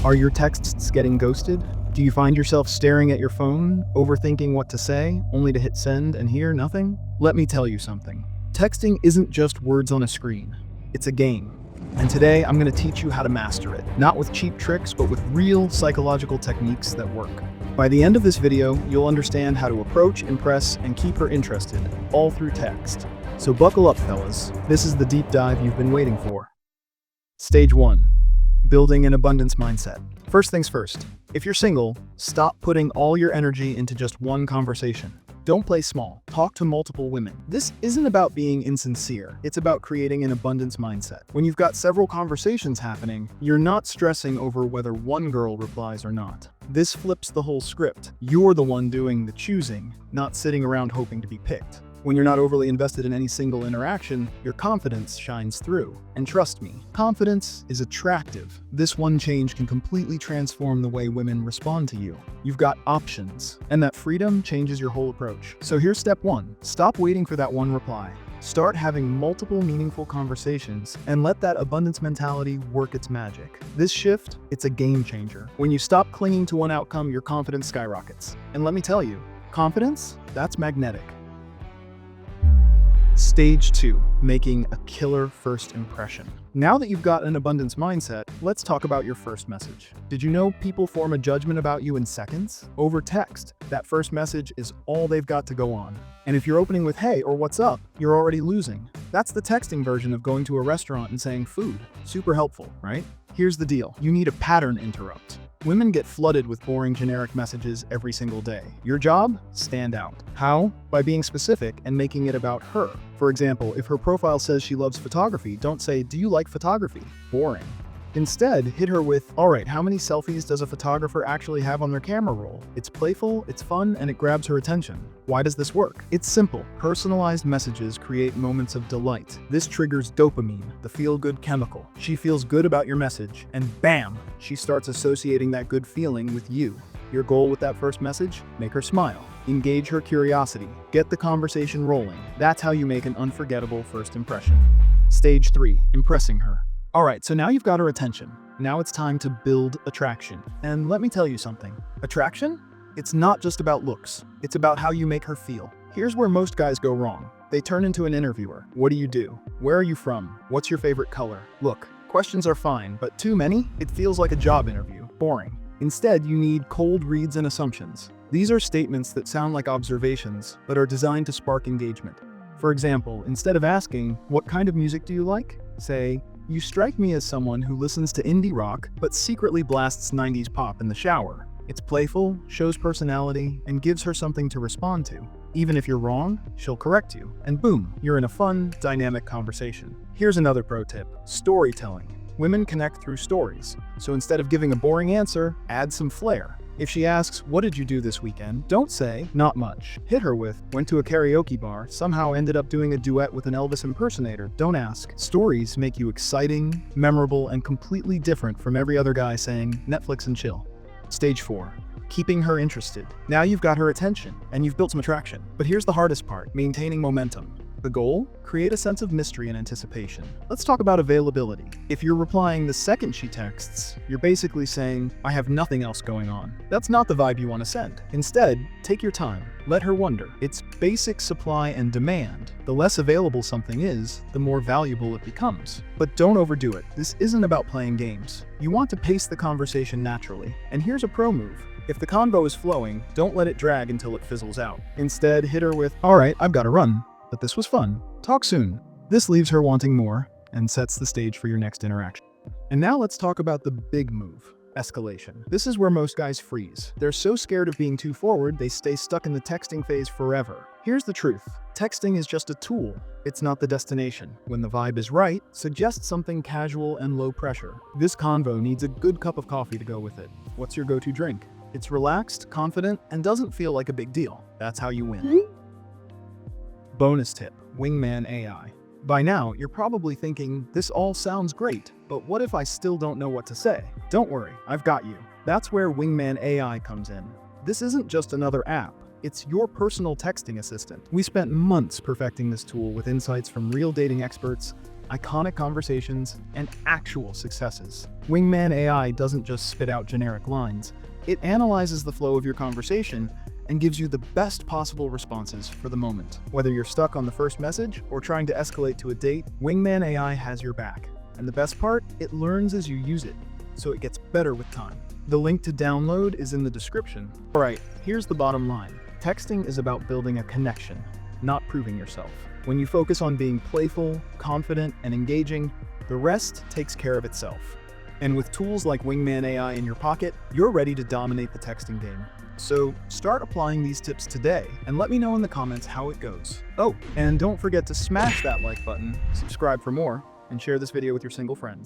Are your texts getting ghosted? Do you find yourself staring at your phone, overthinking what to say, only to hit send and hear nothing? Let me tell you something. Texting isn't just words on a screen. It's a game. And today I'm going to teach you how to master it, not with cheap tricks, but with real psychological techniques that work. By the end of this video, you'll understand how to approach, impress, and keep her interested, all through text. So buckle up, fellas. This is the deep dive you've been waiting for. Stage 1. Building an abundance mindset. First things first, if you're single, stop putting all your energy into just one conversation. Don't play small. Talk to multiple women. This isn't about being insincere. It's about creating an abundance mindset. When you've got several conversations happening, you're not stressing over whether one girl replies or not. This flips the whole script. You're the one doing the choosing, not sitting around hoping to be picked. When you're not overly invested in any single interaction, your confidence shines through. And trust me, confidence is attractive. This one change can completely transform the way women respond to you. You've got options, and that freedom changes your whole approach. So here's step 1. Stop waiting for that one reply. Start having multiple meaningful conversations and let that abundance mentality work its magic. This shift, it's a game changer. When you stop clinging to one outcome, your confidence skyrockets. And let me tell you, confidence, that's magnetic. Stage 2. Making a killer first impression. Now that you've got an abundance mindset, let's talk about your first message. Did you know people form a judgment about you in seconds? Over text, that first message is all they've got to go on. And if you're opening with "Hey" or "What's up," you're already losing. That's the texting version of going to a restaurant and saying "food." Super helpful, right? Here's the deal. You need a pattern interrupt. Women get flooded with boring generic messages every single day. Your job? Stand out. How? By being specific and making it about her. For example, if her profile says she loves photography, don't say, "Do you like photography?" Boring. Instead, hit her with, "All right, how many selfies does a photographer actually have on their camera roll?" It's playful, it's fun, and it grabs her attention. Why does this work? It's simple. Personalized messages create moments of delight. This triggers dopamine, the feel-good chemical. She feels good about your message, and bam, she starts associating that good feeling with you. Your goal with that first message? Make her smile. Engage her curiosity. Get the conversation rolling. That's how you make an unforgettable first impression. Stage 3. Impressing her. Alright, so now you've got her attention. Now it's time to build attraction. And let me tell you something. Attraction? It's not just about looks. It's about how you make her feel. Here's where most guys go wrong. They turn into an interviewer. What do you do? Where are you from? What's your favorite color? Look, questions are fine, but too many? It feels like a job interview. Boring. Instead, you need cold reads and assumptions. These are statements that sound like observations, but are designed to spark engagement. For example, instead of asking, "What kind of music do you like?" say, "You strike me as someone who listens to indie rock, but secretly blasts 90s pop in the shower." It's playful, shows personality, and gives her something to respond to. Even if you're wrong, she'll correct you. And boom, you're in a fun, dynamic conversation. Here's another pro tip. Storytelling. Women connect through stories. So instead of giving a boring answer, add some flair. If she asks, "What did you do this weekend?" don't say, "Not much." Hit her with, "Went to a karaoke bar, somehow ended up doing a duet with an Elvis impersonator." Don't ask. Stories make you exciting, memorable, and completely different from every other guy saying, "Netflix and chill." Stage 4. Keeping her interested. Now you've got her attention, and you've built some attraction. But here's the hardest part, maintaining momentum. The goal? Create a sense of mystery and anticipation. Let's talk about availability. If you're replying the second she texts, you're basically saying, "I have nothing else going on." That's not the vibe you want to send. Instead, take your time. Let her wonder. It's basic supply and demand. The less available something is, the more valuable it becomes. But don't overdo it. This isn't about playing games. You want to pace the conversation naturally. And here's a pro move. If the convo is flowing, don't let it drag until it fizzles out. Instead, hit her with, "All right, I've got to run, but this was fun. Talk soon." This leaves her wanting more and sets the stage for your next interaction. And now let's talk about the big move, escalation. This is where most guys freeze. They're so scared of being too forward, they stay stuck in the texting phase forever. Here's the truth. Texting is just a tool. It's not the destination. When the vibe is right, suggest something casual and low pressure. This convo needs a good cup of coffee to go with it. What's your go-to drink? It's relaxed, confident, and doesn't feel like a big deal. That's how you win. Bonus tip, Wingman AI. By now, you're probably thinking, this all sounds great, but what if I still don't know what to say? Don't worry, I've got you. That's where Wingman AI comes in. This isn't just another app. It's your personal texting assistant. We spent months perfecting this tool with insights from real dating experts, iconic conversations, and actual successes. Wingman AI doesn't just spit out generic lines. It analyzes the flow of your conversation and gives you the best possible responses for the moment. Whether you're stuck on the first message or trying to escalate to a date, Wingman AI has your back. And the best part, it learns as you use it, so it gets better with time. The link to download is in the description. All right, here's the bottom line. Texting is about building a connection, not proving yourself. When you focus on being playful, confident, and engaging, the rest takes care of itself. And with tools like Wingman AI in your pocket, you're ready to dominate the texting game. So start applying these tips today and let me know in the comments how it goes. Oh, and don't forget to smash that like button, subscribe for more, and share this video with your single friends.